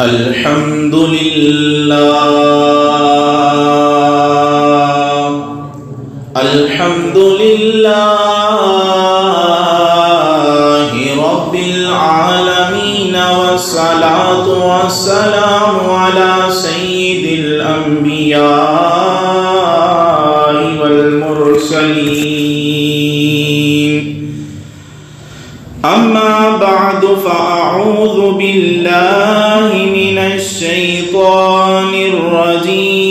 الحمد للہ رب العالمین والصلاة والسلام علی سید الانبیاء والمرسلین اما بعد فاعوذ باللہ من الشیطان الرجیم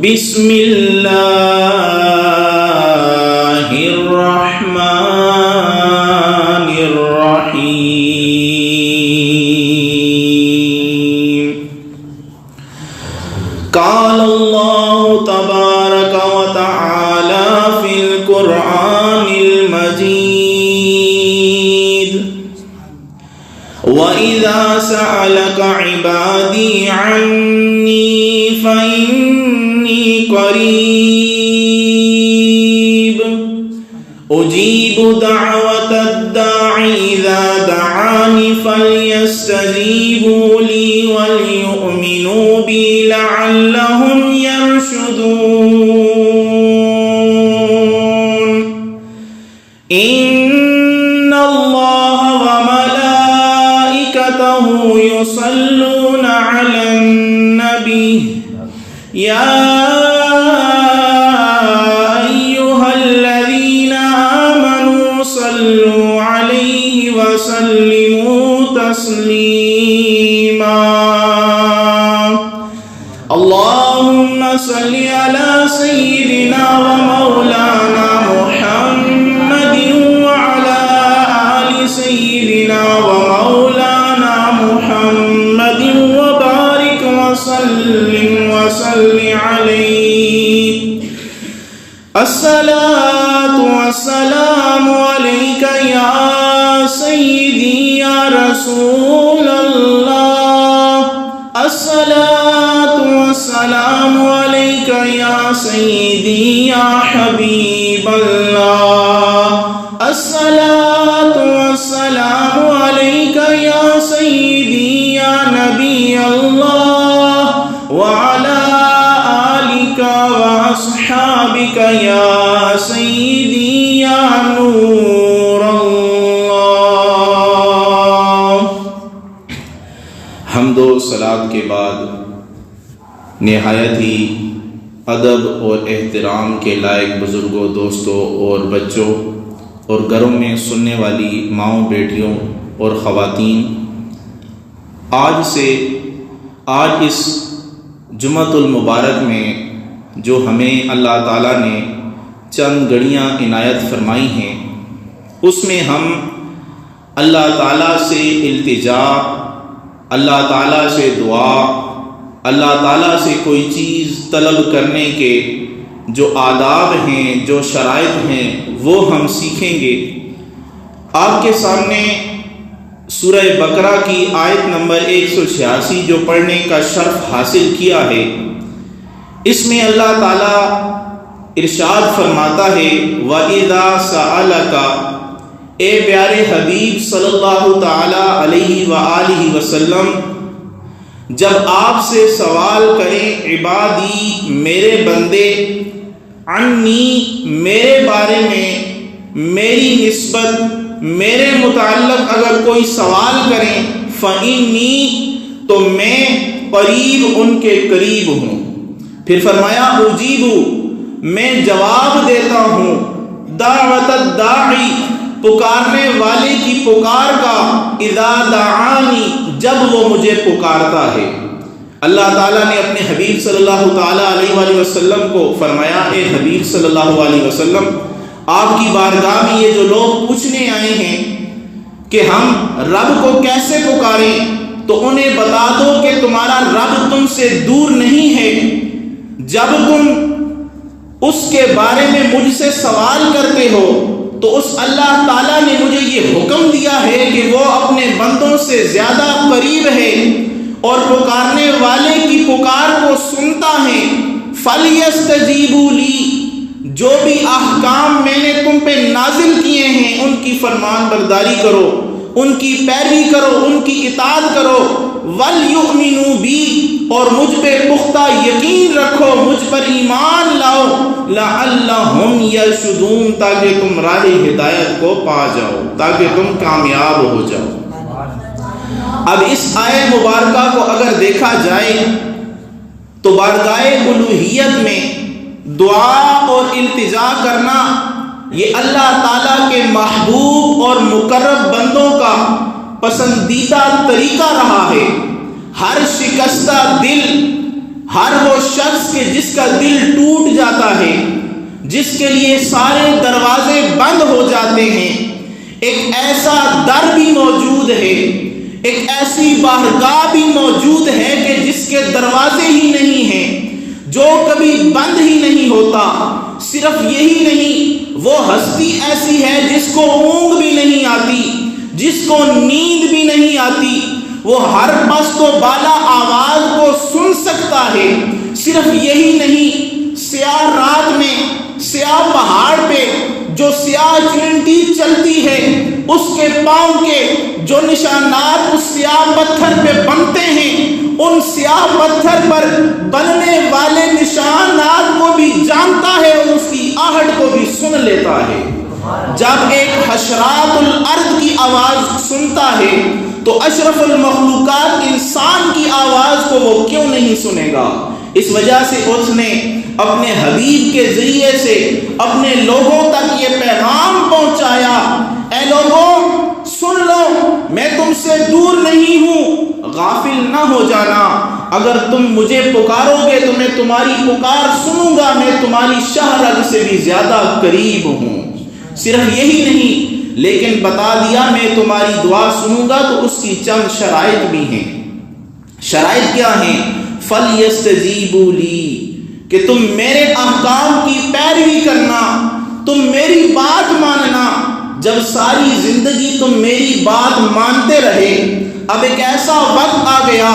بسم اللہ الرحمن الرحیم قال اللہ تبارک و تعالی فی القرآن المجید وَإِذَا سَأَلَكَ عِبَادِي عَنِّي فَإِنِّي قَرِيبٌ أُجِيبُ دَعْوَةَ الدَّاعِ إِذَا دَعَانِ فَلْيَسْتَجِيبُوا لِي وَلْيُؤْمِنُوا بِي لَعَلَّهُمْ يَرْشُدُونَ إِنَّ اللَّهَ يصلون على النبي يا أيها الذين آمنوا صلوا عليه وسلموا تسليما اللهم صل على سيدنا ومولانا محمد وعلى آل سيدنا ومولانا محمد وبارك وسلم وصل عليه الصلاة والسلام عليك يا سيدي يا رسول الله الصلاة والسلام عليك يا سيدي يا حبيب الله الصلاة والسلام عليك يا سيدي يا نبي الله وعلى آلك وأصحابك يا سيدي يا نور الله. حمد و صلاۃ کے بعد نہایت ہی ادب اور احترام کے لائق بزرگوں، دوستوں اور بچوں اور گھروں میں سننے والی ماؤں، بیٹیوں اور خواتین، آج اس جمعۃ المبارک میں جو ہمیں اللہ تعالیٰ نے چند گھڑیاں عنایت فرمائی ہیں، اس میں ہم اللہ تعالیٰ سے التجا، اللہ تعالیٰ سے دعا، اللہ تعالیٰ سے کوئی چیز طلب کرنے کے جو آداب ہیں، جو شرائط ہیں، وہ ہم سیکھیں گے. آپ کے سامنے سورہ بقرہ کی آیت نمبر 186 جو پڑھنے کا شرف حاصل کیا ہے، اس میں اللہ تعالیٰ ارشاد فرماتا ہے وَإِذَا سَأَلَكَ، اے پیارے حبیب صلی اللہ تعالی علیہ وآلہ وسلم، جب آپ سے سوال کریں عبادی، میرے بندے، عنی، میرے بارے میں، میری نسبت، میرے متعلق اگر کوئی سوال کریں، فإنی، تو میں قریب، ان کے قریب ہوں. پھر فرمایا اجیب، میں جواب دیتا ہوں، دعوت الداعی، پکارنے والے کی پکار کا، اذا دعانی، جب وہ مجھے پکارتا ہے. اللہ تعالیٰ نے اپنے حبیب صلی اللہ تعالیٰ علیہ وآلہ وسلم کو فرمایا، اے حبیب صلی اللہ علیہ وسلم، آپ کی بارگاہ میں یہ جو لوگ پوچھنے آئے ہیں کہ ہم رب کو کیسے پکاریں، تو انہیں بتا دو کہ تمہارا رب تم سے دور نہیں ہے. جب تم اس کے بارے میں مجھ سے سوال کرتے ہو تو اس اللہ تعالیٰ نے مجھے یہ حکم دیا ہے کہ وہ اپنے بندوں سے زیادہ قریب ہے اور پکارنے والے کی پکار کو سنتا ہے. فَلْيَسْتَجِيبُوا لِي، جو بھی احکام میں نے تم پہ نازل کیے ہیں ان کی فرمان برداری کرو. ان کی پیروی کرو، ان کی اطاعت کرو، وَلْيُؤْمِنُوا بِي، اور مجھ پہ پختہ یقین رکھو، مجھ پر ایمان لاؤ، لَعَلَّهُمْ يَرْشُدُونَ، تاکہ تم راہ ہدایت کو پا جاؤ، تاکہ تم کامیاب ہو جاؤ۔ اب اس آیت مبارکہ کو اگر دیکھا جائے تو بارگاہ الوہیت میں دعا اور التجا کرنا یہ اللہ تعالیٰ کے محبوب اور مقرب بندوں کا پسندیدہ طریقہ رہا ہے۔ ہر شکستہ دل، ہر وہ شخص کے جس کا دل ٹوٹ جاتا ہے، جس کے لیے سارے دروازے بند ہو جاتے ہیں، ایک ایسا در بھی موجود ہے، ایک ایسی بارگاہ بھی موجود ہے کہ جس کے دروازے ہی نہیں ہیں، جو کبھی بند ہی نہیں ہوتا۔ صرف یہی نہیں، وہ ہستی ایسی ہے جس کو اونگ بھی نہیں آتی، جس کو نیند بھی نہیں آتی، وہ ہر پست و بالا آواز کو سن سکتا ہے۔ صرف یہی نہیں، سیاہ رات میں سیاہ پہاڑ پہ جو سیاہ چینٹی چلتی ہے، اس کے پاؤں کے جو نشانات اس سیاہ پتھر پہ بنتے ہیں، ان سیاہ پتھر پر بننے والے نشانات کو بھی جانتا ہے اور اس کی آہٹ کو بھی سن لیتا ہے۔ جب ایک حشرات الارض کی آواز سنتا ہے تو اشرف المخلوقات انسان کی آواز کو وہ کیوں نہیں سنے گا؟ اس وجہ سے اس نے اپنے حبیب کے ذریعے سے اپنے لوگوں تک یہ پیغام پہنچایا، اے لوگوں سن لو، میں تم سے دور نہیں ہوں، غافل نہ ہو جانا، اگر تم مجھے پکارو گے تو میں تمہاری پکار سنوں گا، میں تمہاری شہرگ سے بھی زیادہ قریب ہوں۔ صرف یہی نہیں، لیکن بتا دیا میں تمہاری دعا سنوں گا، تو اس کی چند شرائط بھی ہیں۔ شرائط کیا ہیں؟ فَلْيَسْتَجِيبُوا لِي، کہ تم میرے احکام کی پیروی کرنا، تم میری بات ماننا۔ جب ساری زندگی تم میری بات مانتے رہے، اب ایک ایسا وقت آ گیا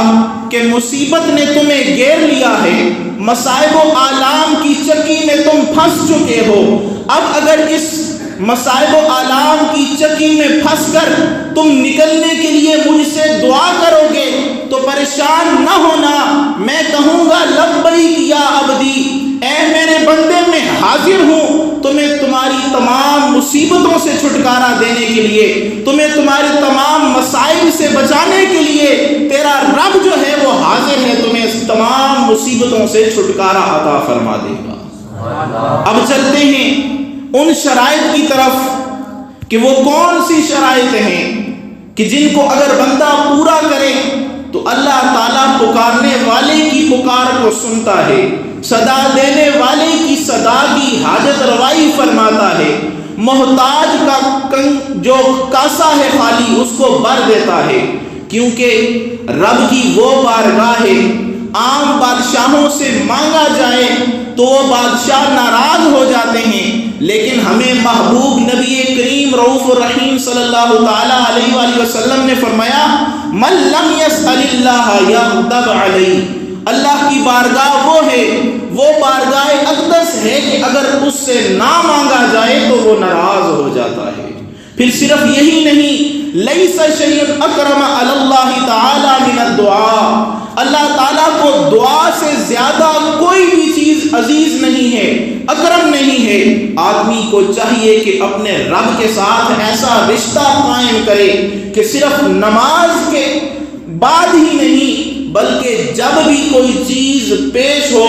کہ مصیبت نے تمہیں گھیر لیا ہے، مصائب و آلام کی چکی میں تم پھنس چکے ہو۔ اب اگر اس مصائب و آلام کی چکی میں پھنس کر تم نکلنے کے لیے مجھ سے دعا کرو گے تو پریشان نہ ہونا، میں کہوں گا لبیک یا عبدی، اے میرے بندے میں حاضر ہوں، تمہیں تمہاری تمام مصیبتوں سے چھٹکارا دینے کے لیے، تمہیں تمہارے تمام مصائب سے بچانے کے لیے تیرا رب جو ہے وہ حاضر ہے، تمہیں تمام مصیبتوں سے چھٹکارا عطا فرما دے گا۔ اب چلتے ہیں ان شرائط کی طرف کہ وہ کون سی شرائط ہیں کہ جن کو اگر بندہ پورا کرے تو اللہ تعالیٰ پکارنے والے کی پکار کو سنتا ہے، صدا دینے والے کی صدا کی حاجت روائی فرماتا ہے، محتاج کا جو کاسا ہے خالی اس کو بھر دیتا ہے، کیونکہ رب کی وہ بارگاہ ہے، عام بادشاہوں سے مانگا جائے تو وہ بادشاہ ناراض ہو جاتے ہیں، لیکن ہمیں محبوب نبی کریم رؤوف الرحیم صلی اللہ تعالیٰ علیہ وآلہ وسلم نے فرمایا من لم یسأل اللہ یغضب علیہ، اللہ کی بارگاہ وہ ہے، وہ بارگاہ اقدس ہے کہ اگر اس سے نہ مانگا جائے تو وہ ناراض ہو جاتا ہے۔ پھر صرف یہی نہیں، لیس شیء اکرم علی اللہ تعالی من الدعاء، اللہ تعالیٰ کو دعا سے زیادہ کوئی بھی چیز عزیز نہیں ہے، اکرم نہیں ہے۔ آدمی کو چاہیے کہ اپنے رب کے ساتھ ایسا رشتہ قائم کرے کہ صرف نماز کے بعد ہی نہیں بلکہ جب بھی کوئی چیز پیش ہو،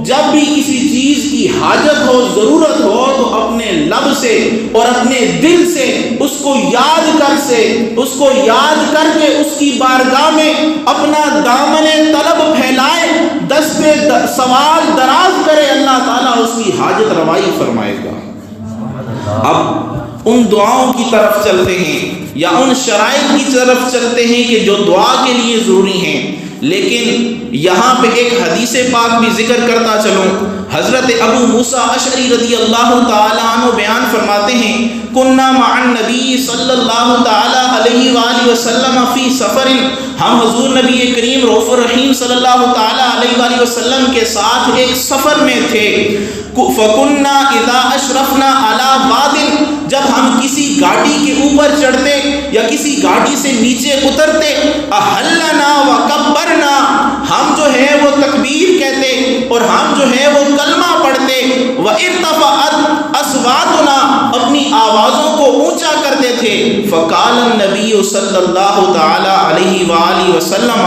جب بھی کسی چیز کی حاجت ہو، ضرورت ہو، تو اپنے لب سے اور اپنے دل سے اس کو یاد کر کے اس کی بارگاہ میں اپنا دامن طلب پھیلائے، دستے سوال دراز کرے، اللہ تعالیٰ اس کی حاجت روائی فرمائے گا۔ اب ان دعاؤں کی طرف چلتے ہیں یا ان شرائط کی طرف چلتے ہیں کہ جو دعا کے لیے ضروری ہیں، لیکن یہاں پہ ایک حدیث پاک بھی ذکر کرتا چلوں۔ حضرت ابو موسیٰ اشعری رضی اللہ تعالیٰ عنہ بیان فرماتے ہیں کننا مع النبی صلی اللہ تعالیٰ علیہ وآلہ وسلم فی سفر، ہم حضور نبی کریم رؤوف الرحیم صلی اللہ تعالیٰ علیہ وآلہ وسلم کے ساتھ ایک سفر میں تھے۔ فَكُنَّا إِذَا أَشْرَفْنَا عَلَى وَادٍ، جب ہم کسی گاڑی کے اوپر چڑھتے یا کسی گاڑی سے نیچے اترتے احلنا وکبرنا، ہم جو ہے وہ تکبیر کہتے اور ہم جو ہے وہ کلمہ پڑھتے، وارتفعت اصواتنا، اپنی آوازوں کو اونچا کرتے تھے۔ فقال النبی صلی اللہ تعالی علیہ وآلہ وسلم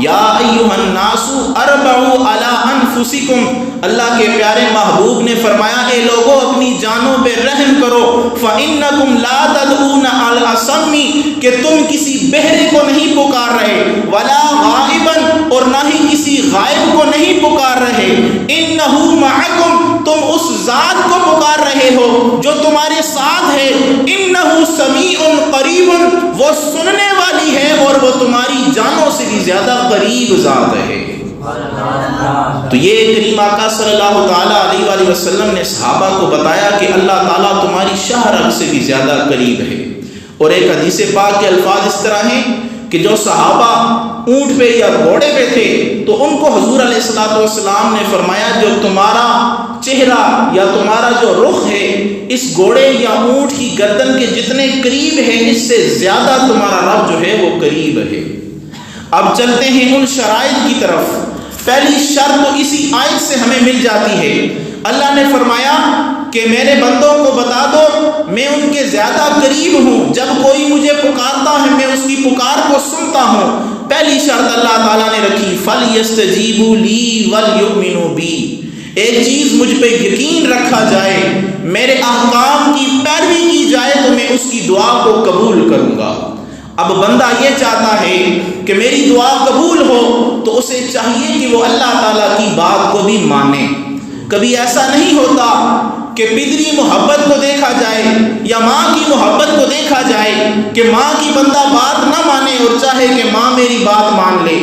یا ایھا الناس اربعوا علی انفسکم، اللہ کے پیارے محبوب نے فرمایا اے لوگو اپنی جانوں پہ رحم کرو، فانکم لا تدعون علی الصم، کہ تم کسی بہرے کو نہیں پکار رہے، ولا غائبا، اور نہ ہی کسی غائب کو نہیں پکار رہے، انہ معکم، تم اس ذات کو پکار رہے ہو جو تمہارے ساتھ ہے، انہ سمیع قریب، وہ سننے والی ہے اور وہ تمہاری جانوں سے بھی زیادہ قریب ذات ہے۔ تو یہ کریم آقا صلی اللہ تعالیٰ علیہ وآلہ وسلم نے صحابہ کو بتایا کہ اللہ تعالیٰ تمہاری شاہ رگ سے بھی زیادہ قریب ہے۔ اور ایک حدیث پاک کے الفاظ اس طرح ہیں کہ جو صحابہ اونٹ پہ یا گھوڑے پہ تھے تو ان کو حضور علیہ الصلوۃ والسلام نے فرمایا جو تمہارا چہرہ یا تمہارا جو رخ ہے اس گھوڑے یا اونٹ کی گردن کے جتنے قریب ہے اس سے زیادہ تمہارا رب جو ہے وہ قریب ہے۔ اب چلتے ہیں ان شرائط کی طرف۔ پہلی شرط تو اسی آیت سے ہمیں مل جاتی ہے۔ اللہ نے فرمایا کہ میرے بندوں کو بتا دو میں ان کے زیادہ قریب ہوں، جب کوئی مجھے پکارتا ہے میں اس کی پکار کو سنتا ہوں۔ پہلی شرط اللہ تعالیٰ نے رکھی فَلْيَسْتَجِيبُوا لِي وَلْيُؤْمِنُوا بِي، ایک چیز مجھ پہ یقین رکھا جائے، میرے احکام کی پیروی کی جائے تو میں اس کی دعا کو قبول کروں گا۔ اب بندہ یہ چاہتا ہے کہ میری دعا قبول ہو تو اسے چاہیے کہ وہ اللہ تعالیٰ کی بات کو بھی مانے۔ کبھی ایسا نہیں ہوتا کہ پدری محبت کو دیکھا جائے یا ماں کی محبت کو دیکھا جائے کہ ماں کی بندہ بات نہ مانے اور چاہے کہ ماں میری بات مان لے،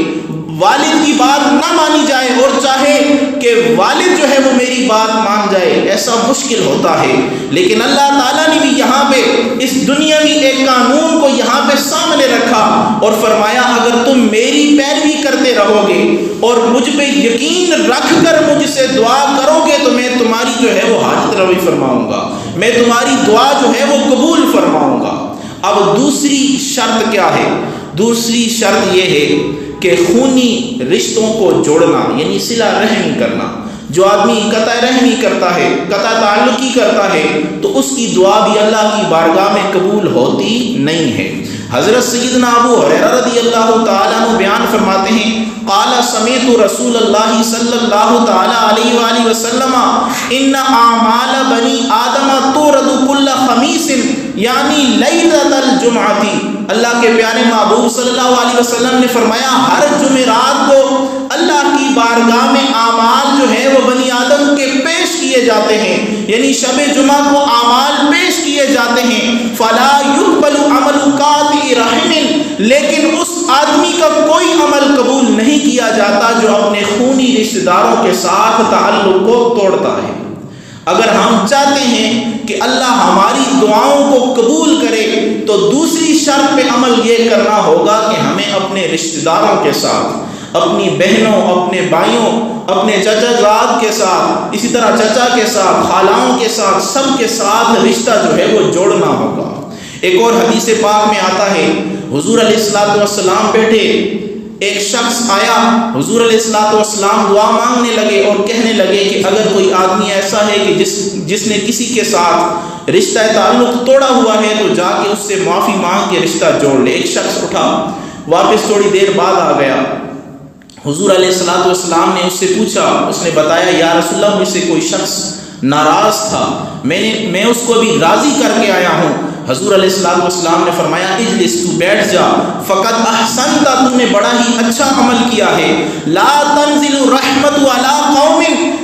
والد کی بات نہ مانی جائے اور چاہے کہ والد جو ہے وہ میری بات مان جائے، ایسا مشکل ہوتا ہے۔ لیکن اللہ تعالیٰ نے بھی یہاں پہ اس دنیاوی ایک قانون کو یہاں پہ سامنے رکھا اور فرمایا اگر تم میری پیروی کرتے رہو گے اور مجھ پہ یقین رکھ کر مجھ سے دعا کرو گے تو میں تمہاری جو ہے وہ حاجت روا فرماؤں گا، میں تمہاری دعا جو ہے وہ قبول فرماؤں گا۔ اب دوسری شرط کیا ہے؟ دوسری شرط یہ ہے کہ خونی رشتوں کو جوڑنا، یعنی صلہ رحمی کرنا۔ جو آدمی قطع رحمی کرتا ہے، قطع تعلقی کرتا ہے تو اس کی دعا بھی اللہ کی بارگاہ میں قبول ہوتی نہیں ہے۔ حضرت سیدنا ابو ہریرہ رضی اللہ تعالیٰ عنہ بیان فرماتے ہیں قال سمعت رسول اللہ صلی اللہ تعالیٰ علیہ وآلہ وسلم ان اعمال بنی آدم تورد کل خمیس یعنی لیلۃ الجمعۃ، اللہ کے پیارے محبوب صلی اللہ علیہ وسلم نے فرمایا ہر جمعرات کو اللہ کی بارگاہ میں اعمال جو ہے وہ بنی آدم کے پیش کیے جاتے ہیں، یعنی شب جمعہ کو اعمال پیش کیے جاتے ہیں۔ فلا يقبل عمل قاطع رحم، لیکن اس آدمی کا کوئی عمل قبول نہیں کیا جاتا جو اپنے خونی رشتہ داروں کے ساتھ تعلق کو توڑتا ہے۔ اگر ہم چاہتے ہیں کہ اللہ ہماری دعاؤں کو قبول کرے تو دوسری شرط پہ عمل یہ کرنا ہوگا کہ ہمیں اپنے رشتہ داروں کے ساتھ، اپنی بہنوں، اپنے بھائیوں، اپنے چچا زاد کے ساتھ، اسی طرح چچا کے ساتھ، خالاؤں کے ساتھ، سب کے ساتھ رشتہ جو ہے وہ جوڑنا ہوگا۔ ایک اور حدیث پاک میں آتا ہے حضور علیہ الصلوۃ والسلام بیٹھے، ایک شخص آیا، حضور علیہ الصلوۃ والسلام دعا مانگنے لگے اور کہنے لگے کہ اگر کوئی آدمی ایسا ہے کہ جس نے کسی کے ساتھ رشتہ تعلق توڑا ہوا ہے تو جا کے اس سے معافی مانگ کے رشتہ جوڑ لے۔ ایک شخص اٹھا، واپس تھوڑی دیر بعد آ گیا، حضور علیہ الصلوۃ والسلام نے اس سے پوچھا، اس نے بتایا یا رسول اللہ مجھ سے کوئی شخص ناراض تھا، میں اس کو بھی راضی کر کے آیا ہوں۔ حضور علیہ الصلوۃ والسلام نے فرمایا اجلس، تو بیٹھ جا، فقط احسنت، تم نے بڑا ہی اچھا عمل کیا ہے۔ لا تنزل رحمت علی قوم،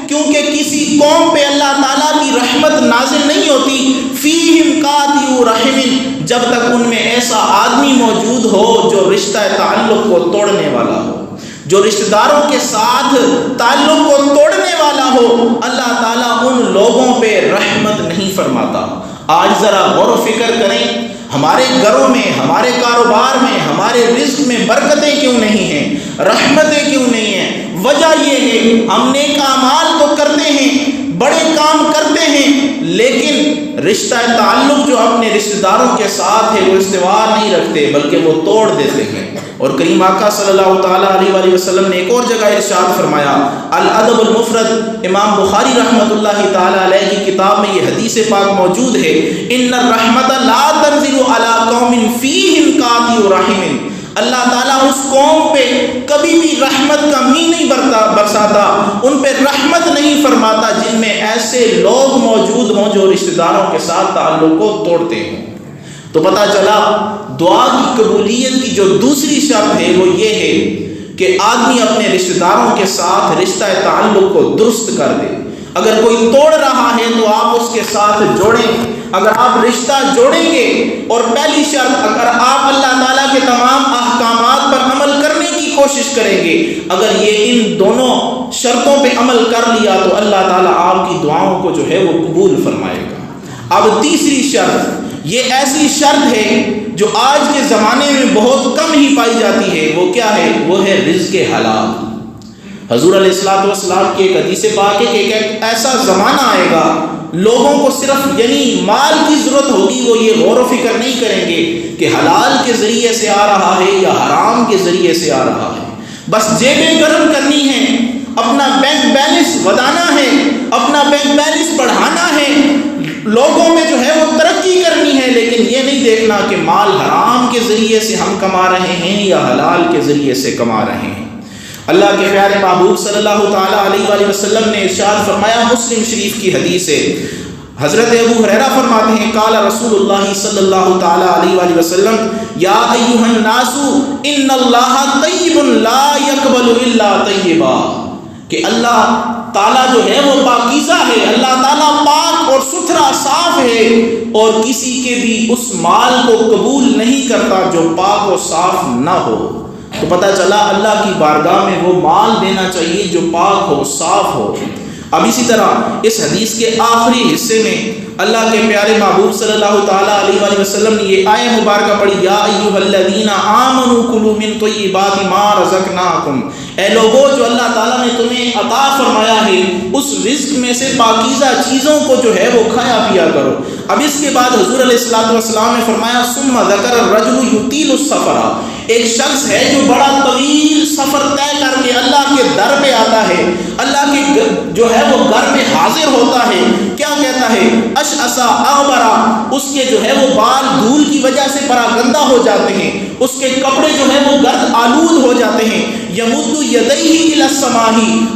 کیونکہ کسی قوم پہ اللہ تعالیٰ کی رحمت نازل نہیں ہوتی، فیہم قاطع رحم، جب تک ان میں ایسا آدمی موجود ہو جو رشتہ تعلق کو توڑنے والا ہو، جو رشتہ داروں کے ساتھ تعلق کو توڑنے والا ہو، اللہ تعالیٰ ان لوگوں پہ رحمت نہیں فرماتا۔ آج ذرا غور و فکر کریں، ہمارے گھروں میں، ہمارے کاروبار میں، ہمارے رزق میں برکتیں کیوں نہیں ہیں، رحمتیں کیوں نہیں ہیں؟ وجہ یہ ہے ہم نیک اعمال تو کرتے ہیں، بڑے کام کرتے ہیں، لیکن رشتہ تعلق جو اپنے رشتہ داروں کے ساتھ ہے وہ استوار نہیں رکھتے بلکہ وہ توڑ دیتے ہیں۔ اور کریم آقا صلی اللہ تعالیٰ علیہ وآلہ وسلم نے ایک اور جگہ ارشاد فرمایا، الادب المفرد، امام بخاری رحمۃ اللہ تعالیٰ علیہ کی کتاب میں یہ حدیث پاک موجود ہے، ان الرحمت لا تنزل علی قوم فیہم قاطع رحم، اللہ تعالیٰ اس قوم پہ کبھی بھی رحمت کا می نہیں برساتا، ان پہ رحمت نہیں فرماتا جن میں ایسے لوگ موجود ہوں جو رشتہ داروں کے ساتھ تعلق کو توڑتے ہوں۔ تو پتہ چلا دعا کی قبولیت کی جو دوسری شرط ہے وہ یہ ہے کہ آدمی اپنے رشتہ داروں کے ساتھ رشتہ تعلق کو درست کر دے۔ اگر کوئی توڑ رہا ہے تو آپ اس کے ساتھ جوڑیں۔ اگر آپ رشتہ جوڑیں گے اور پہلی شرط اگر آپ اللہ تعالیٰ کے تمام احکامات پر عمل کرنے کی کوشش کریں گے، اگر یہ ان دونوں شرطوں پہ عمل کر لیا تو اللہ تعالیٰ آپ کی دعاؤں کو جو ہے وہ قبول فرمائے گا۔ اب تیسری شرط، یہ ایسی شرط ہے جو آج کے زمانے میں بہت کم ہی پائی جاتی ہے، وہ کیا ہے؟ وہ ہے رزق حلال۔ حضور علیہ الصلوۃ والسلام کی ایک حدیث پاک ہے کہ ایک ایسا زمانہ آئے گا لوگوں کو صرف مال کی ضرورت ہوگی، وہ یہ غور و فکر نہیں کریں گے کہ حلال کے ذریعے سے آ رہا ہے یا حرام کے ذریعے سے آ رہا ہے، بس جیبیں گرم کرنی ہے، اپنا بینک بیلنس ودانا ہے، اپنا بینک بیلنس بڑھانا ہے، لوگوں میں جو ہے وہ ترقی کرنی ہے، لیکن یہ نہیں دیکھنا کہ مال حرام کے ذریعے سے ہم کما رہے ہیں یا حلال کے ذریعے سے کما رہے ہیں۔ اللہ کے پیارے محبوب صلی اللہ تعالیٰ علیہ وآلہ وسلم نے ارشاد فرمایا، مسلم شریف کی حدیث ہے، حضرت ابو ہریرہ فرماتے ہیں، قال رسول اللہ صلی اللہ تعالیٰ علیہ وآلہ وسلم، یا ایھا الناس ان اللہ طیب لا یقبل الا طیبا، کہ اللہ تعالیٰ جو ہے وہ پاکیزہ ہے، اللہ تعالیٰ پاک اور ستھرا صاف ہے اور کسی کے بھی اس مال کو قبول نہیں کرتا جو پاک و صاف نہ ہو۔ تو پتہ چلا اللہ کی بارگاہ میں وہ مال دینا چاہیے جو پاک ہو، صاف ہو۔ اب اسی طرح اس حدیث کے آخری حصے میں اللہ کے پیارے محبوب صلی اللہ تعالیٰ علیہ وآلہ وسلم نے یہ آیت مبارکہ پڑھی، یا ایھا الذین آمنوا کلوا من طیبات ما رزقناکم، اے لوگوں جو اللہ تعالیٰ نے تمہیں عطا فرمایا ہے اس رزق میں سے پاکیزہ چیزوں کو جو ہے وہ کھایا پیا کرو۔ اب اس کے بعد حضور علیہ الصلوۃ والسلام نے فرمایا، ثم ذکر الرجل یطیل السفر، ایک شخص ہے جو بڑا طویل سفر طے کر کے اللہ کے در پہ آتا ہے، اللہ کے جو ہے وہ گھر میں حاضر ہوتا ہے، کیا کہتا ہے؟ اشعث اغبرا، اس کے جو ہے وہ بال دھول کی وجہ سے پراگندہ ہو جاتے ہیں، اس کے کپڑے جو ہے وہ گرد آلود ہو جاتے ہیں، یمد یدیہ الی السماء،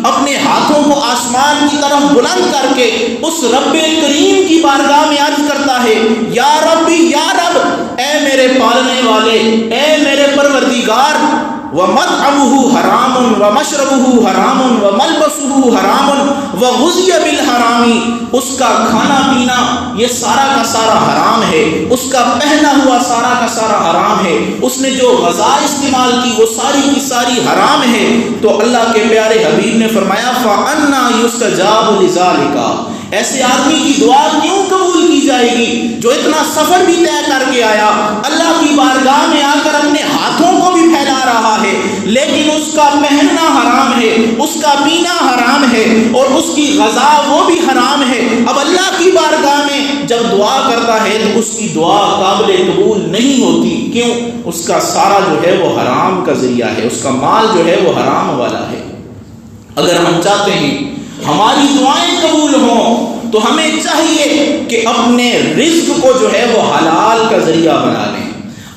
اپنے ہاتھوں کو آسمان کی طرف بلند کر کے اس رب کریم کی بارگاہ میں عرض کرتا ہے، یا ربی یا رب، اے میرے پالنے والے، اے میرے پروردگار، وَمَطْعَمُهُ حَرَامٌ وَمَشْرَبُهُ حَرَامٌ وَمَلْبَسُهُ حَرَامٌ وَغُذِّيَ بِالْحَرَامِ، اس کا کھانا پینا یہ سارا کا سارا حرام ہے، اس کا پہنا ہوا سارا کا سارا حرام ہے، اس نے جو غذا استعمال کی وہ ساری کی ساری حرام ہے۔ تو اللہ کے پیارے حبیب نے فرمایا، فَأَنَّا يُسْتَجَابُ لِذَلِكَ، ایسے آدمی کی دعا کیوں قبول کی جائے گی جو اتنا سفر بھی طے کر کے آیا، اللہ کی بارگاہ میں آ کر اپنے ہاتھوں کو بھی پھیلا رہا ہے، لیکن اس کا پہننا حرام ہے، اس کا پینا حرام ہے اور اس کی غذا وہ بھی حرام ہے۔ اب اللہ کی بارگاہ میں جب دعا کرتا ہے تو اس کی دعا قابل قبول نہیں ہوتی، کیوں؟ اس کا سارا جو ہے وہ حرام کا ذریعہ ہے، اس کا مال جو ہے وہ حرام والا ہے۔ اگر ہم چاہتے ہیں ہماری دعائیں قبول ہوں تو ہمیں چاہیے کہ اپنے رزق کو جو ہے وہ حلال کا ذریعہ بنا لیں،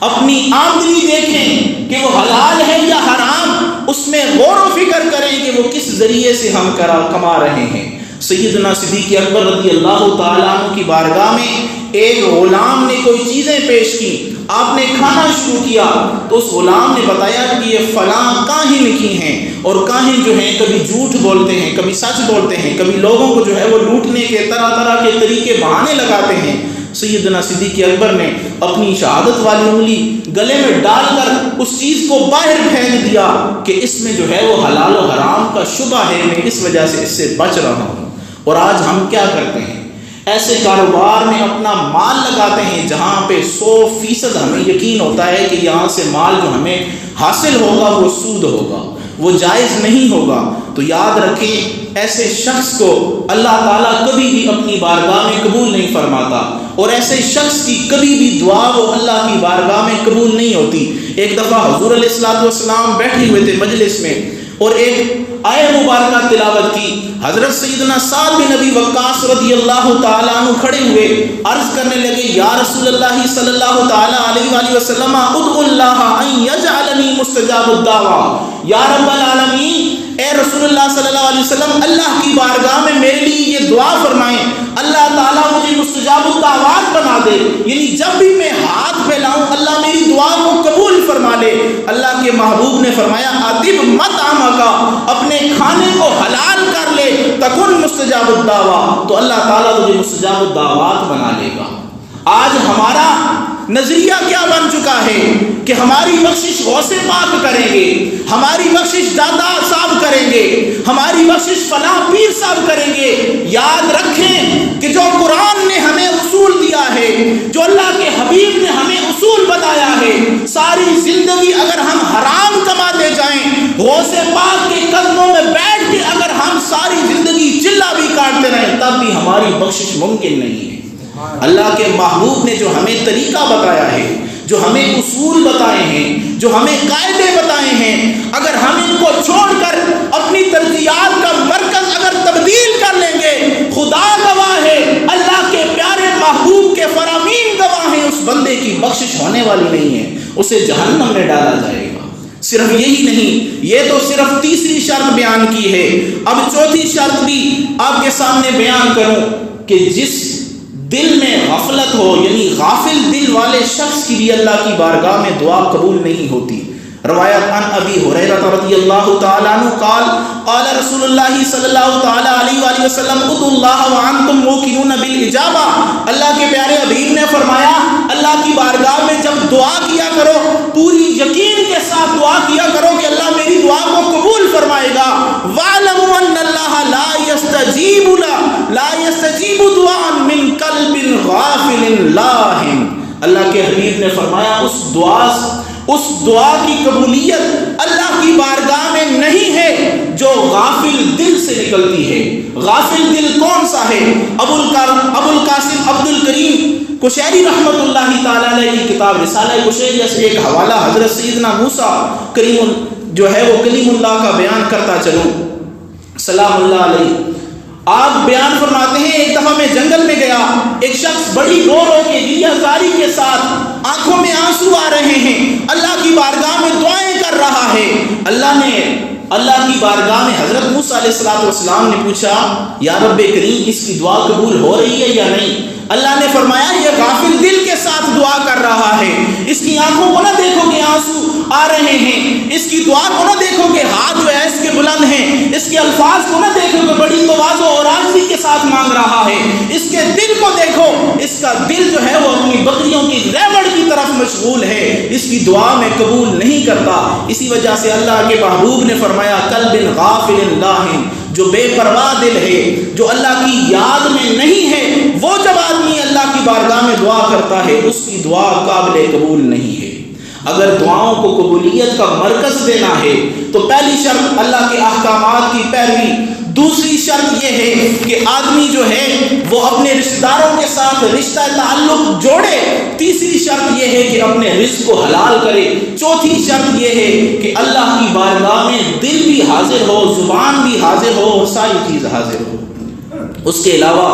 اپنی آمدنی دیکھیں کہ وہ حلال ہے یا حرام، اس میں غور و فکر کریں کہ وہ کس ذریعے سے ہم کما رہے ہیں۔ سیدنا صدیق اکبر رضی اللہ تعالیٰ عنہ کی بارگاہ میں ایک غلام نے کوئی چیزیں پیش کی، آپ نے کھانا شروع کیا تو اس غلام نے بتایا کہ یہ فلاں کاہن کی ہیں، اور کاہن جو ہیں کبھی جھوٹ بولتے ہیں، کبھی سچ بولتے ہیں، کبھی لوگوں کو جو ہے وہ لوٹنے کے طرح طرح کے طریقے بہانے لگاتے ہیں۔ سیدنا صدیق اکبر نے اپنی شہادت والی انگلی گلے میں ڈال کر اس چیز کو باہر پھینک دیا کہ اس میں جو ہے وہ حلال و حرام کا شبہ ہے، میں اس وجہ سے اس سے بچ رہا ہوں۔ اور آج ہم کیا کرتے ہیں؟ ایسے کاروبار میں اپنا مال لگاتے ہیں جہاں پہ 100% ہمیں یقین ہوتا ہے کہ یہاں سے مال جو ہمیں حاصل ہوگا وہ سود ہوگا، وہ جائز نہیں ہوگا۔ تو یاد رکھیں ایسے شخص کو اللہ تعالیٰ کبھی بھی اپنی بارگاہ میں قبول نہیں فرماتا۔ اور ایسے شخص کی کبھی بھی دعا وہ اللہ کی بارگاہ میں قبول نہیں ہوتی۔ ایک دفعہ حضور علیہ الصلوۃ والسلام بیٹھے ہوئے تھے مجلس میں اور ایک آیت مبارکہ تلاوت کی۔ حضرت سیدنا سعد بن ابی وقاص رضی اللہ تعالیٰ عنہ کھڑے ہوئے عرض کرنے لگے، یا رسول اللہ صلی اللہ تعالیٰ علیہ وآلہ وسلم ادعو اللہ ان یجعلنی مستجاب الدعوہ، یا رب العالمین اے رسول اللہ صلی اللہ علیہ وسلم اللہ کی بارگاہ میں میرے لیے یہ دعا فرمائیں، اللہ تعالیٰ مجھے مستجاب الدعوات بنا دے، یعنی جب بھی میں ہاتھ پھیلاؤں اللہ میری دعا کو قبول فرما لے۔ اللہ کے محبوب نے فرمایا ادب مطعمک، اپنے کھانے کو حلال کر لے، تکن مستجاب الدعوات، تو اللہ تعالیٰ تجھے مستجاب الدعوات بنا لے گا۔ آج ہمارا نظریہ کیا بن چکا ہے کہ ہماری بخشش غوث پاک کریں گے، ہماری بخشش دادا صاحب کریں گے، ہماری بخشش فلاں پیر صاحب کریں گے۔ یاد رکھیں کہ جو قرآن نے ہمیں اصول دیا ہے، جو اللہ کے حبیب نے ہمیں اصول بتایا ہے، ساری زندگی اگر ہم حرام کماتے جائیں، غوث پاک کے قدموں میں بیٹھ کے اگر ہم ساری زندگی چلا بھی کاٹتے رہیں، تب بھی ہماری بخشش ممکن نہیں ہے۔ اللہ کے محبوب نے جو ہمیں طریقہ بتایا ہے، جو ہمیں اصول بتائے ہیں، جو ہمیں قاعدے بتائے ہیں، اگر ہم ان کو چھوڑ کر اپنی ترجیحات کا مرکز اگر تبدیل کر لیں گے، خدا گواہ ہے، اللہ کے پیارے محبوب کے فرامین گواہ ہیں، اس بندے کی بخشش ہونے والی نہیں ہے، اسے جہنم میں ڈالا جائے گا۔ صرف یہی نہیں، یہ تو صرف تیسری شرط بیان کی ہے، اب چوتھی شرط بھی آپ کے سامنے بیان کروں کہ جس دل میں غفلت ہو، یعنی غافل دل والے شخص کی بھی اللہ کی بارگاہ میں دعا قبول نہیں ہوتی۔ روایت عن ابی ہریرہ رضی اللہ تعالی عنہ قال قال رسول اللہ صلی اللہ تعالی علیہ وآلہ وسلم ادعوا اللہ وانتم موقنون بالاجابہ، اللہ کے پیارے حبیب نے فرمایا اللہ کی بارگاہ میں جب دعا کیا کرو پوری یقین کے ساتھ دعا کیا کرو کہ اللہ میری دعا کو قبول فرمائے گا۔ وَاعْلَمُوا أَنَّ اللَّهَ لَا يَسْتَجِيبُ دُعَاءً مِّن قَلْبٍ غَافِلٍ لَاهٍ، اللہ کے حبیب نے فرمایا اس دعا کی قبولیت اللہ کی بارگاہ میں نہیں ہے جو غافل دل سے نکلتی ہے۔ غافل دل کون سا ہے؟ ابو القاسم عبد الکریم قشیری رحمۃ اللہ تعالی علیہ کی کتاب رسالہ قشیریہ سے ایک حوالہ حضرت سیدنا موسیٰ کریم جو ہے وہ کلیم اللہ کا بیان کرتا چلوں سلام اللہ علیہ۔ آپ بیان فرماتے ہیں ایک دفعہ میں جنگل میں گیا، ایک شخص بڑی رو کے ریاضاری کے ساتھ آنکھوں میں آنسو آ رہے ہیں، اللہ کی بارگاہ میں دعائیں کر رہا ہے۔ اللہ کی بارگاہ میں حضرت موسیٰ علیہ السلام نے پوچھا یا رب کریم اس کی دعا قبول ہو رہی ہے یا نہیں؟ اللہ نے فرمایا یہ غافل دل کے ساتھ دعا کر رہا ہے، اس کی آنکھوں کو نہ دیکھو کہ آنسو آ رہے ہیں، اس کی دعا کو نہ دیکھو کہ ہاتھ جو ہے اس کے بلند ہیں، اس کے الفاظ کو نہ دیکھو کہ بڑی تواضع اور عاجزی کے ساتھ مانگ رہا ہے، اس کے دل کو دیکھو، اس کا دل جو ہے وہ اپنی بکریوں کی ریوڑ کی طرف مشغول ہے، اس کی دعا میں قبول نہیں کرتا۔ اسی وجہ سے اللہ کے محبوب نے فرمایا قلب غافل لاہن، جو بے پرواہ دل ہے، جو اللہ کی یاد میں نہیں ہے، وہ جب آدمی اللہ کی بارگاہ میں دعا کرتا ہے اس کی دعا قابل قبول نہیں ہے۔ اگر دعاؤں کو قبولیت کا مرکز دینا ہے تو پہلی شرط اللہ کے احکامات کی پیروی، دوسری شرط یہ ہے کہ آدمی جو ہے وہ اپنے رشتہ داروں کے ساتھ رشتہ تعلق جوڑے، تیسری شرط یہ ہے کہ اپنے رزق کو حلال کرے، چوتھی شرط یہ ہے کہ اللہ کی بارگاہ میں دل بھی حاضر ہو، زبان بھی حاضر ہو اور ساری چیز حاضر ہو۔ اس کے علاوہ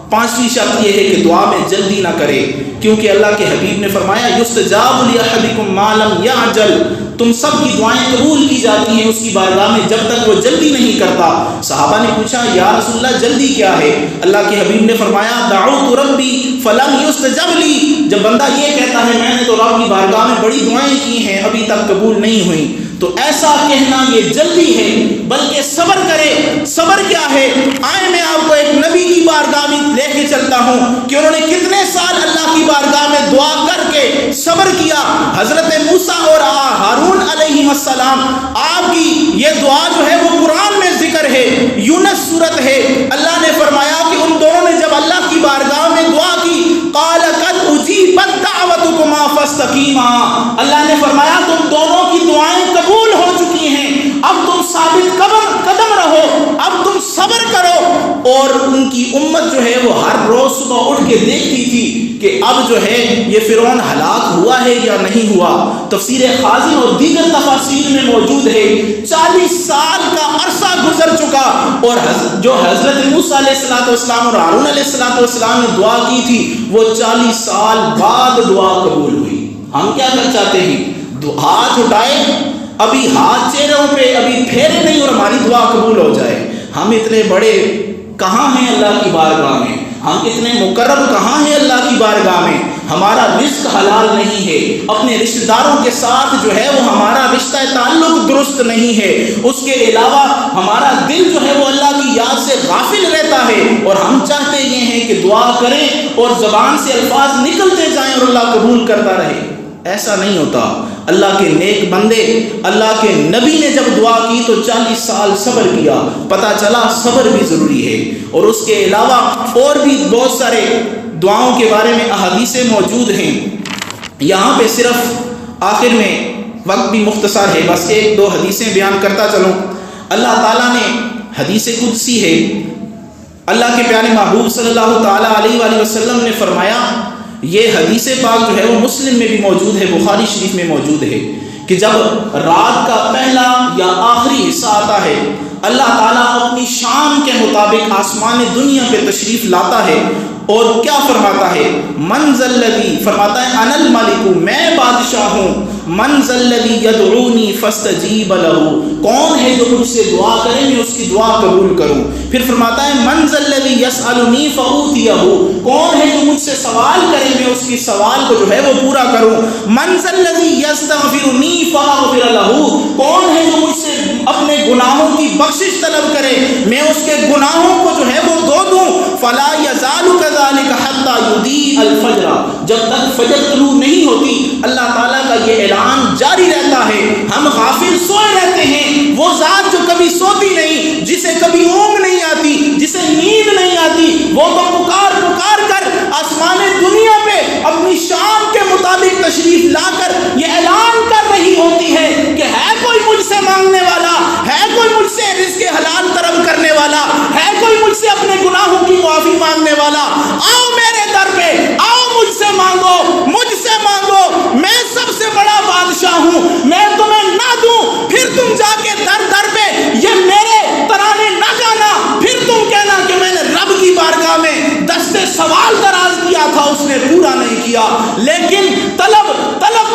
پانچویں شرط یہ ہے کہ دعا میں جلدی نہ کرے، کیونکہ اللہ کے حبیب نے فرمایا یستجاب لأحدکم ما لم یعجل، تم سب کی دعائیں قبول کی جاتی ہیں اس کی بارگاہ میں جب تک وہ جلدی نہیں کرتا۔ صحابہ نے پوچھا یا رسول اللہ جلدی کیا ہے؟ اللہ کے حبیب نے فرمایا دعوت ربی فلم یستجب لی، جب بندہ یہ کہتا ہے میں نے تو رب کی بارگاہ میں بڑی دعائیں کی ہیں ابھی تک قبول نہیں ہوئی، تو ایسا کہنا یہ جلدی ہے، بلکہ صبر کرے۔ صبر کیا ہے؟ آئے میں آپ کو ایک نبی کی بارگاہ میں لے کے چلتا ہوں کہ انہوں نے کتنے سال اللہ کی بارگاہ میں دعا کر کے صبر کیا۔ حضرت موسیٰ اور ہارون علیہ السلام، آپ کی یہ دعا جو ہے وہ قرآن میں ذکر ہے، یونس سورت ہے، اللہ نے فرمایا کہ ان دونوں نے جب اللہ کی بارگاہ میں دعا کی قال قد اجیبت دعوتکما فاستقیما، اللہ نے فرمایا تم دونوں کی دعائیں قبول ہو چکی ہیں، اب تم ثابت قدم رہو، اب تم صبر کرو۔ اور ان کی امت جو ہے وہ ہر روز صبح اٹھ کے دیکھتی تھی کہ اب جو ہے یہ فرعون ہلاک ہوا ہے یا نہیں ہوا۔ تفسیر خازن اور دیگر تفاسیر میں موجود ہے 40 سال کا عرصہ گزر چکا، اور جو حضرت موسیٰ علیہ السلام اور ہارون علیہ السلام نے دعا کی تھی وہ 40 سال بعد دعا قبول ہوئی۔ ہم کیا کر چاہتے ہیں؟ ہاتھ اٹھائے، ابھی ہاتھ چہروں پہ ابھی پھیرے نہیں اور ہماری دعا قبول ہو جائے۔ ہم اتنے بڑے کہاں ہیں اللہ کی بارگاہ میں؟ ہم اتنے مقرب کہاں ہیں اللہ کی بارگاہ میں؟ ہمارا رزق حلال نہیں ہے، اپنے رشتہ داروں کے ساتھ جو ہے وہ ہمارا رشتہ تعلق درست نہیں ہے، اس کے علاوہ ہمارا دل جو ہے وہ اللہ کی یاد سے غافل رہتا ہے، اور ہم چاہتے یہ ہیں کہ دعا کریں اور زبان سے الفاظ نکلتے جائیں اور اللہ قبول کرتا رہے۔ ایسا نہیں ہوتا۔ اللہ کے نیک بندے، اللہ کے نبی نے جب دعا کی تو 40 سال صبر کیا، پتہ چلا صبر بھی ضروری ہے۔ اور اس کے علاوہ اور بھی بہت سارے دعاؤں کے بارے میں احادیثیں موجود ہیں۔ یہاں پہ صرف آخر میں وقت بھی مختصر ہے، بس 1-2 حدیثیں بیان کرتا چلوں۔ اللہ تعالیٰ نے حدیث قدسی ہے، اللہ کے پیارے محبوب صلی اللہ تعالیٰ علیہ وآلہ وسلم نے فرمایا، یہ حدیث پاک جو ہے وہ مسلم میں بھی موجود ہے، بخاری شریف میں موجود ہے، کہ جب رات کا پہلا یا آخری حصہ آتا ہے اللہ تعالیٰ اپنی شان کے مطابق آسمان دنیا پہ تشریف لاتا ہے، اور کیا فرماتا ہے؟ من ذا الذی، فرماتا ہے انا الملک، میں بادشاہ ہوں، من ذا الذی یدعونی فاستجیب لہ، کون ہے جو مجھ سے دعا کرے میں اس کی دعا قبول کروں۔ پھر فرماتا ہے من ذا الذی یسألنی فأوتیہ، کون ہے جو مجھ سے سوال کرے میں اس کی سوال کو جو ہے وہ پورا کروں۔ من ذا الذی یستغفرنی فاغفر لہ، کون ہے جو مجھ سے اپنے گناہوں کی بخشش طلب کرے میں اس کے گناہوں کو جو ہے وہ دھو دوں۔ فلا یزال کذالک حتی یضیء الفجر، جب تک فجر طلوع نہیں ہوتی اللہ تعالیٰ کا یہ اعلان جاری رہتا ہے۔ ہم غافل سوئے رہتے ہیں، وہ ذات جو کبھی سوتی نہیں، جسے کبھی اونگ نہیں آتی، جسے نیند نہیں آتی، وہ تو پکار پکار کر آسمان دنیا پہ اپنی شان کے مطابق تشریف لا کر یہ اعلان کر رہی ہوتی ہے کہ ہے کوئی مجھ سے مانگنے والا، ہے کوئی مجھ سے رزق حلال طلب کرنے والا، ہے کوئی مجھ سے اپنے گناہوں کی معافی مانگنے والا، آؤ میرے در پہ، آؤ مجھ سے مانگو، مجھ سے مانگو، میں سب سے بڑا بادشاہ ہوں، میں تمہیں نہ دوں پھر تم جا کے در در پہ یہ میرے ترانے نہ گانا، پھر تم کہنا کہ میں نے رب کی بارگاہ میں دستے سوال دراز کیا تھا اس نے پورا نہیں کیا۔ لیکن طلب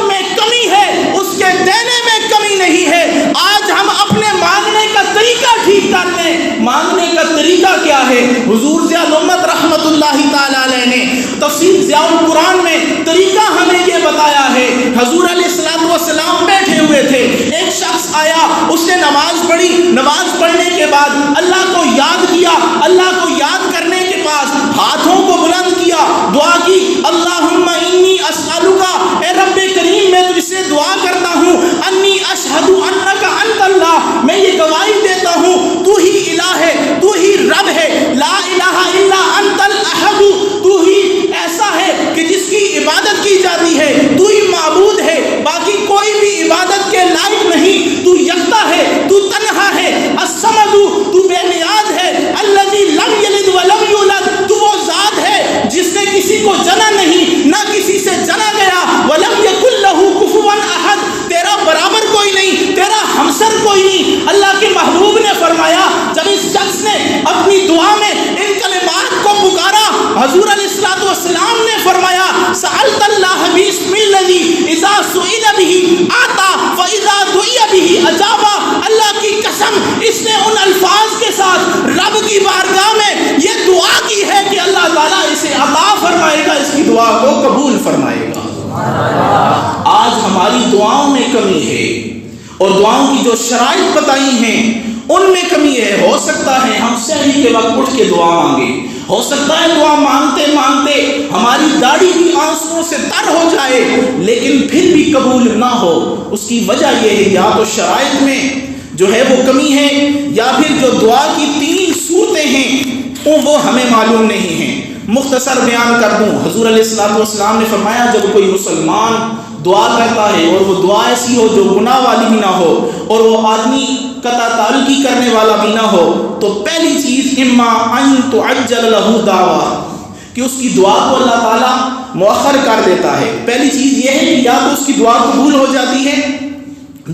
میں کمی ہے، اس کے دینے میں کمی نہیں ہے۔ آج ہم اپنے مانگنے کا طریقہ ٹھیک کر لیں۔ مانگنے کا طریقہ کیا ہے؟ حضور ضیاء الامت رحمت اللہ تعالیٰ علیہ نے تفسیر ضیاء القرآن میں طریقہ ہمیں یہ بتایا ہے۔ حضور علیہ السلام بیٹھے ہوئے تھے، ایک شخص آیا، اس نے نماز پڑھی، نماز پڑھنے کے بعد اللہ کو یاد کیا، اللہ کو یاد کرنے کے بعد ہاتھوں کو بلند کیا، دعا کی، اللہم انی اسألک، اے رب کریم میں تجھ سے دعا کرتا ہوں، انی اشہد انک انت اللہ، میں یہ گواہی دیتا ہوں تو ہی الہ ہے، تو ہی رب ہے، لا الہ الا انت الاحد، تو ہی ایسا ہے کہ جس کی عبادت کی جاتی ہے، تو ہی معبود ہے، باقی کوئی بھی عبادت کے لائق نہیں، تو یکتا ہے، تو تنہا ہے، الصمد، تو بے نیاز ہے، الذی لم یلد ولم یولد، تو وہ ذات ہے جس نے کسی کو جنا نہیں، نہ کسی سے جنا گیا، ولم یکن لہ کفوا احد، تیرا برابر کوئی نہیں، تیرا ہمسر کوئی نہیں۔ اللہ کے محبوب نے فرمایا جب اس شخص نے اپنی دعا میں ان کلمات کو پکارا، حضور علیہ السلام نے فرمایا سألت اللہ باسم الذی اذا سئل به آتا فاذا دعی به اجابا، اللہ کی قسم اس نے ان الفاظ کے ساتھ رب کی بارگاہ میں یہ دعا کی ہے کہ اللہ تعالیٰ اسے عطا فرمائے گا، اس کی دعا کو قبول فرمائے گا۔ آج ہماری دعاؤں میں کمی ہے، اور دعاؤں کی جو شرائط بتائی ہیں ان میں کمی ہے۔ ہو سکتا ہے ہم سحری کے وقت اٹھ کے دعا مانگے، ہو سکتا ہے دعا مانگتے مانگتے ہماری داڑھی بھی آنسوؤں سے تر ہو جائے، لیکن پھر بھی قبول نہ ہو۔ اس کی وجہ یہ ہے یا تو شرائط میں جو ہے وہ کمی ہے، یا پھر جو دعا کی 3 صورتیں ہیں وہ ہمیں معلوم نہیں ہیں۔ مختصر بیان کر دوں، حضور علیہ السلام نے فرمایا جب کوئی مسلمان دعا کرتا ہے اور وہ دعا ایسی ہو جو گناہ والی بھی نہ ہو، اور وہ آدمی قطع تعلقی کرنے والا بھی نہ ہو، تو پہلی چیز اما ان تعجل لہ دعویٰ، کہ اس کی دعا کو اللہ تعالیٰ مؤخر کر دیتا ہے۔ پہلی چیز یہ ہے کہ یا تو اس کی دعا قبول ہو جاتی ہے،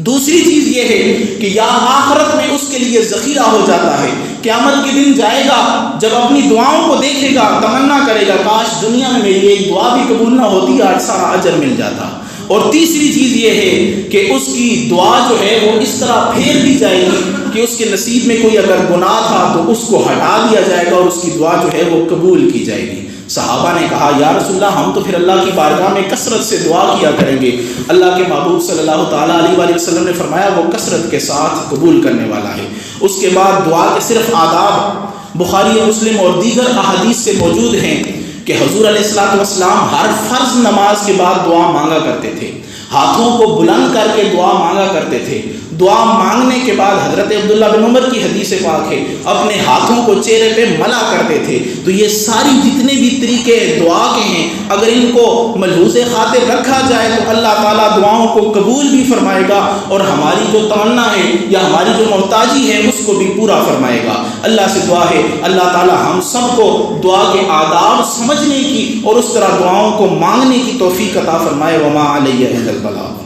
دوسری چیز یہ ہے کہ یا آخرت میں اس کے لیے ذخیرہ ہو جاتا ہے، قیامت کے دن جائے گا جب اپنی دعاؤں کو دیکھے گا تمنا کرے گا کاش دنیا میں میری ایک دعا بھی قبول نہ ہوتی، آج سارا اجر مل جاتا۔ اور تیسری چیز یہ ہے کہ اس کی دعا جو ہے وہ اس طرح پھیر دی جائے گی کہ اس کے نصیب میں کوئی اگر گناہ تھا تو اس کو ہٹا دیا جائے گا اور اس کی دعا جو ہے وہ قبول کی جائے گی۔ صحابہ نے کہا یا رسول اللہ ہم تو پھر اللہ کی بارگاہ میں کثرت سے دعا کیا کریں گے۔ اللہ کے محبوب صلی اللہ تعالیٰ علیہ وآلہ وسلم نے فرمایا وہ کثرت کے ساتھ قبول کرنے والا ہے۔ اس کے بعد دعا کے صرف آداب بخاری مسلم اور دیگر احادیث سے موجود ہیں کہ حضور علیہ الصلوۃ والسلام ہر فرض نماز کے بعد دعا مانگا کرتے تھے، ہاتھوں کو بلند کر کے دعا مانگا کرتے تھے۔ دعا مانگنے کے بعد حضرت عبداللہ بن عمر کی حدیث پاک ہے اپنے ہاتھوں کو چہرے پہ ملا کرتے تھے۔ تو یہ ساری جتنے بھی طریقے دعا کے ہیں اگر ان کو ملحوظ خاطر رکھا جائے تو اللہ تعالیٰ دعاؤں کو قبول بھی فرمائے گا اور ہماری جو تمنا ہے یا ہماری جو محتاجی ہے اس کو بھی پورا فرمائے گا۔ اللہ سے دعا ہے اللہ تعالیٰ ہم سب کو دعا کے آداب سمجھنے کی اور اس طرح دعاؤں کو مانگنے کی توفیق عطا فرمائے۔ وما علیہ الا البلاغ۔